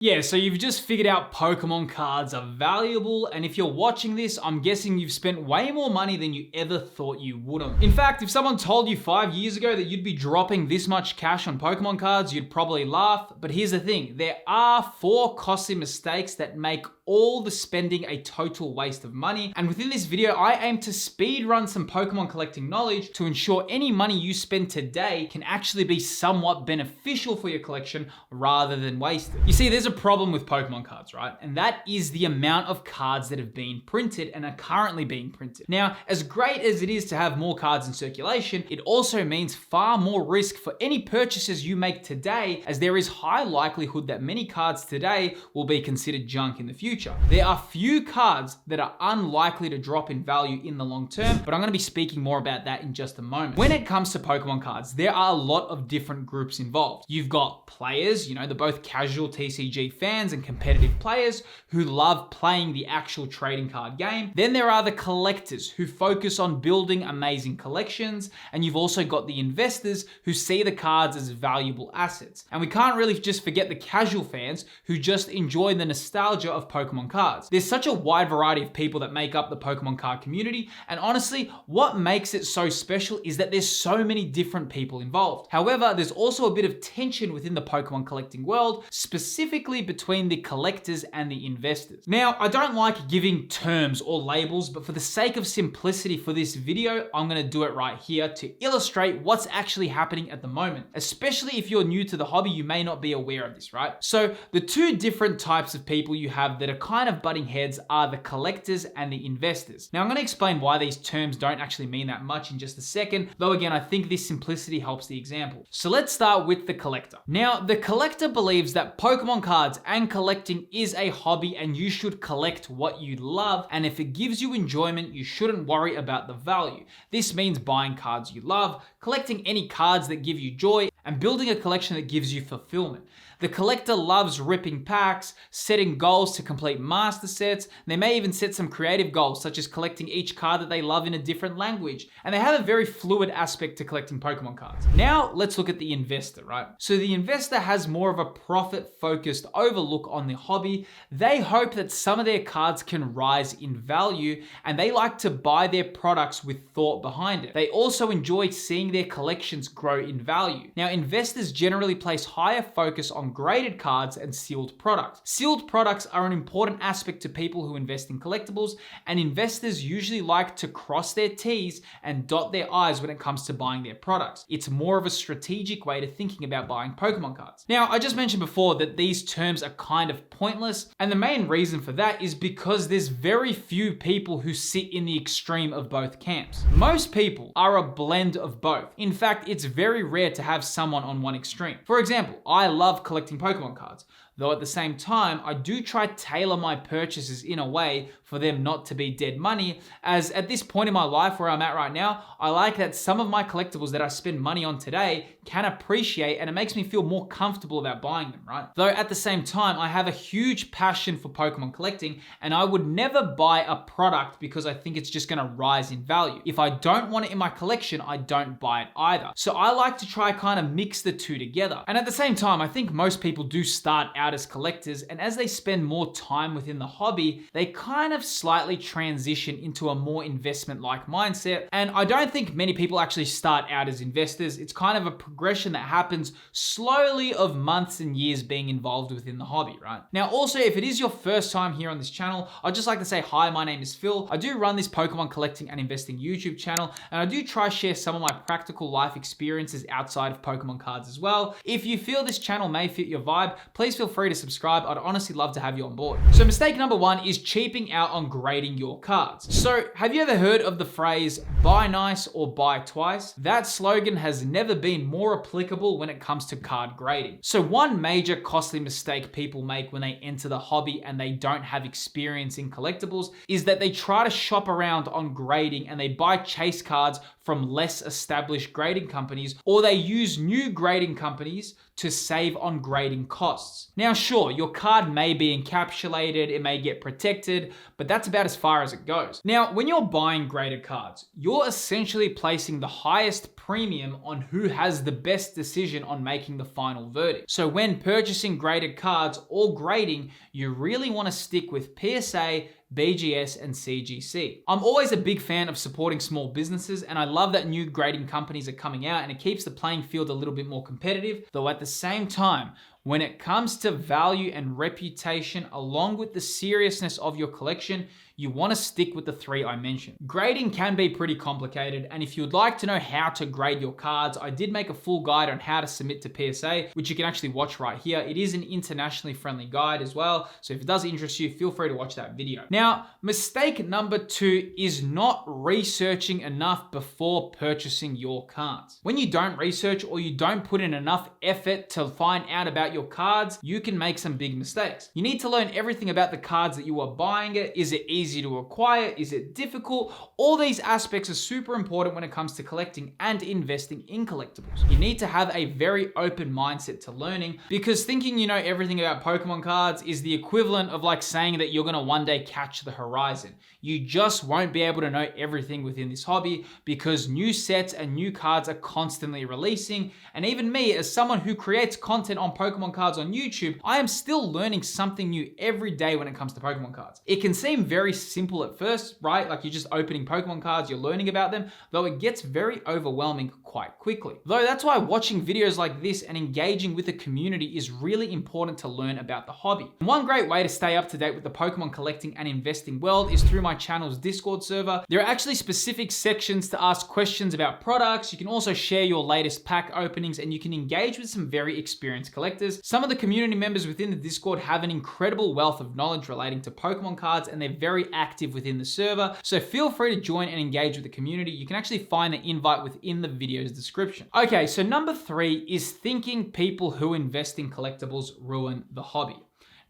Yeah, so you've just figured out Pokemon cards are valuable, and if you're watching this, I'm guessing you've spent way more money than you ever thought you would have. In fact, if someone told you 5 years ago that you'd be dropping this much cash on Pokemon cards, you'd probably laugh. But here's the thing, there are 4 costly mistakes that make all the spending a total waste of money. And within this video, I aim to speed run some Pokemon collecting knowledge to ensure any money you spend today can actually be somewhat beneficial for your collection rather than wasted. You see, there's a problem with Pokemon cards, right? And that is the amount of cards that have been printed and are currently being printed. Now, as great as it is to have more cards in circulation, it also means far more risk for any purchases you make today, as there is high likelihood that many cards today will be considered junk in the future. There are few cards that are unlikely to drop in value in the long term, but I'm going to be speaking more about that in just a moment. When it comes to Pokemon cards, there are a lot of different groups involved. You've got players, the both casual TCG fans and competitive players who love playing the actual trading card game. Then there are the collectors who focus on building amazing collections, and you've also got the investors who see the cards as valuable assets. And we can't really just forget the casual fans who just enjoy the nostalgia of Pokemon cards. There's such a wide variety of people that make up the Pokemon card community, and honestly, what makes it so special is that there's so many different people involved. However, there's also a bit of tension within the Pokemon collecting world, specifically between the collectors and the investors. Now, I don't like giving terms or labels, but for the sake of simplicity for this video, I'm going to do it right here to illustrate what's actually happening at the moment. Especially if you're new to the hobby, you may not be aware of this, right? So the 2 different types of people you have that are kind of butting heads are the collectors and the investors. Now, I'm going to explain why these terms don't actually mean that much in just a second, though again, I think this simplicity helps the example. So let's start with the collector. Now, the collector believes that Pokemon cards and collecting is a hobby and you should collect what you love, and if it gives you enjoyment, you shouldn't worry about the value. This means buying cards you love, collecting any cards that give you joy, and building a collection that gives you fulfillment. The collector loves ripping packs, setting goals to complete master sets. They may even set some creative goals, such as collecting each card that they love in a different language. And they have a very fluid aspect to collecting Pokemon cards. Now, let's look at the investor, right? So the investor has more of a profit-focused overlook on the hobby. They hope that some of their cards can rise in value, and they like to buy their products with thought behind it. They also enjoy seeing their collections grow in value. Now, investors generally place higher focus on graded cards and sealed products. Sealed products are an important aspect to people who invest in collectibles, and investors usually like to cross their T's and dot their I's when it comes to buying their products. It's more of a strategic way to thinking about buying Pokemon cards. Now, I just mentioned before that these terms are kind of pointless, and the main reason for that is because there's very few people who sit in the extreme of both camps. Most people are a blend of both. In fact, it's very rare to have someone on one extreme. For example, I love collecting Pokemon cards, though at the same time, I do try to tailor my purchases in a way for them not to be dead money, as at this point in my life where I'm at right now, I like that some of my collectibles that I spend money on today can appreciate, and it makes me feel more comfortable about buying them, right? Though at the same time, I have a huge passion for Pokemon collecting, and I would never buy a product because I think it's just gonna rise in value. If I don't want it in my collection, I don't buy it either. So I like to try kind of mix the 2 together. And at the same time, I think most people do start out as collectors, and as they spend more time within the hobby, they kind of slightly transition into a more investment-like mindset. And I don't think many people actually start out as investors. It's kind of a progression that happens slowly of months and years being involved within the hobby, right? Now, also, if it is your first time here on this channel, I'd just like to say, hi, my name is Phil. I do run this Pokemon collecting and investing YouTube channel, and I do try to share some of my practical life experiences outside of Pokemon cards as well. If you feel this channel may fit your vibe, please feel free to subscribe. I'd honestly love to have you on board. So mistake number 1 is cheaping out on grading your cards. So have you ever heard of the phrase, buy nice or buy twice? That slogan has never been more applicable when it comes to card grading. So one major costly mistake people make when they enter the hobby and they don't have experience in collectibles is that they try to shop around on grading and they buy chase cards from less established grading companies, or they use new grading companies to save on on grading costs. Now sure, your card may be encapsulated, it may get protected, but that's about as far as it goes. Now, when you're buying graded cards, you're essentially placing the highest premium on who has the best decision on making the final verdict. So when purchasing graded cards or grading, you really want to stick with PSA, BGS, and CGC. I'm always a big fan of supporting small businesses, and I love that new grading companies are coming out, and it keeps the playing field a little bit more competitive, though at the same time, when it comes to value and reputation, along with the seriousness of your collection, you want to stick with the three I mentioned. Grading can be pretty complicated, and if you'd like to know how to grade your cards, I did make a full guide on how to submit to PSA, which you can actually watch right here. It is an internationally friendly guide as well, so if it does interest you, feel free to watch that video. Now, mistake number 2 is not researching enough before purchasing your cards. When you don't research or you don't put in enough effort to find out about your cards, you can make some big mistakes. You need to learn everything about the cards that you are buying. Is it easy to acquire? Is it difficult? All these aspects are super important when it comes to collecting and investing in collectibles. You need to have a very open mindset to learning, because thinking you know everything about Pokemon cards is the equivalent of like saying that you're gonna one day catch the horizon. You just won't be able to know everything within this hobby because new sets and new cards are constantly releasing. And even me, as someone who creates content on Pokemon cards on YouTube, I am still learning something new every day when it comes to Pokemon cards. It can seem very simple at first, right? Like you're just opening Pokemon cards, you're learning about them, though it gets very overwhelming quite quickly. Though that's why watching videos like this and engaging with the community is really important to learn about the hobby. And one great way to stay up to date with the Pokemon collecting and investing world is through my channel's Discord server. There are actually specific sections to ask questions about products. You can also share your latest pack openings, and you can engage with some very experienced collectors. Some of the community members within the Discord have an incredible wealth of knowledge relating to Pokemon cards, and they're very active within the server. So feel free to join and engage with the community. You can actually find the invite within the video's description. Okay, so number 3 is thinking people who invest in collectibles ruin the hobby.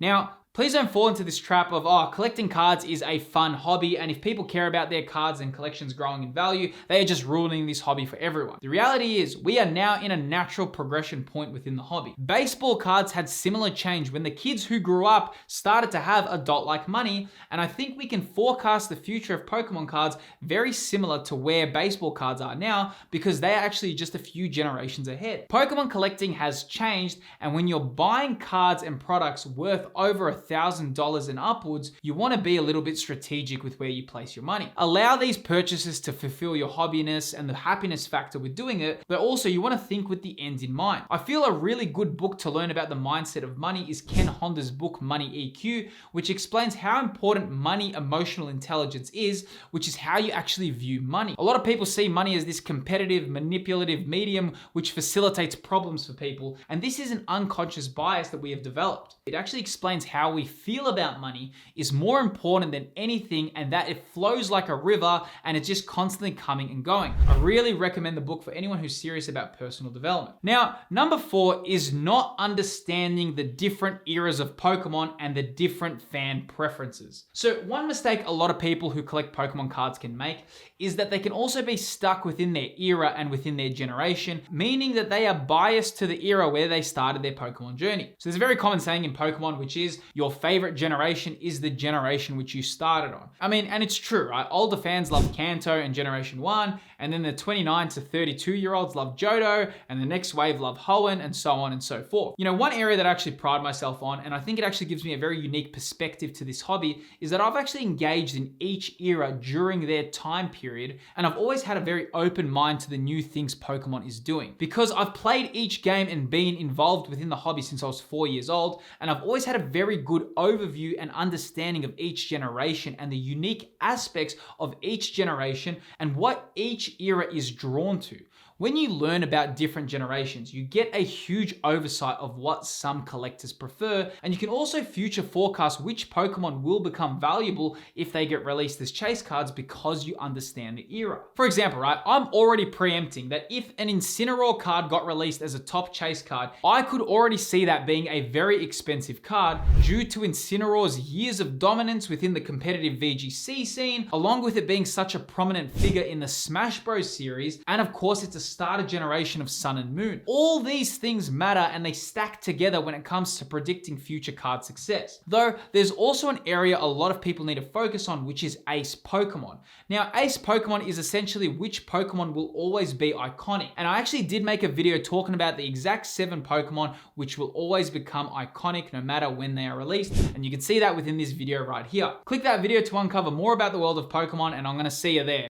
Now, please don't fall into this trap of, oh, collecting cards is a fun hobby, and if people care about their cards and collections growing in value, they are just ruining this hobby for everyone. The reality is, we are now in a natural progression point within the hobby. Baseball cards had similar change when the kids who grew up started to have adult-like money, and I think we can forecast the future of Pokemon cards very similar to where baseball cards are now, because they are actually just a few generations ahead. Pokemon collecting has changed, and when you're buying cards and products worth over $1,000 and upwards, you want to be a little bit strategic with where you place your money. Allow these purchases to fulfill your hobbiness and the happiness factor with doing it, but also you want to think with the end in mind. I feel a really good book to learn about the mindset of money is Ken Honda's book, Money EQ, which explains how important money emotional intelligence is, which is how you actually view money. A lot of people see money as this competitive, manipulative medium which facilitates problems for people, and this is an unconscious bias that we have developed. It actually explains how we feel about money is more important than anything, and that it flows like a river and it's just constantly coming and going. I really recommend the book for anyone who's serious about personal development. Now, number 4 is not understanding the different eras of Pokemon and the different fan preferences. So one mistake a lot of people who collect Pokemon cards can make is that they can also be stuck within their era and within their generation, meaning that they are biased to the era where they started their Pokemon journey. So there's a very common saying in Pokemon, which is your favorite generation is the generation which you started on. I mean, and it's true, right? Older fans love Kanto and Generation 1, and then the 29 to 32 year olds love Johto, and the next wave love Hoenn, and so on and so forth. You know, one area that I actually pride myself on, and I think it actually gives me a very unique perspective to this hobby, is that I've actually engaged in each era during their time period, and I've always had a very open mind to the new things Pokemon is doing. Because I've played each game and been involved within the hobby since I was 4 years old, and I've always had a very good overview and understanding of each generation and the unique aspects of each generation and what each era is drawn to. When you learn about different generations, you get a huge oversight of what some collectors prefer, and you can also future forecast which Pokemon will become valuable if they get released as chase cards because you understand the era. For example, right, I'm already preempting that if an Incineroar card got released as a top chase card, I could already see that being a very expensive card due to Incineroar's years of dominance within the competitive VGC scene, along with it being such a prominent figure in the Smash Bros series, and of course it's a start a generation of Sun and Moon. All these things matter and they stack together when it comes to predicting future card success. Though there's also an area a lot of people need to focus on, which is Ace Pokemon. Now, Ace Pokemon is essentially which Pokemon will always be iconic. And I actually did make a video talking about the exact 7 Pokemon which will always become iconic no matter when they are released. And you can see that within this video right here. Click that video to uncover more about the world of Pokemon, and I'm gonna see you there.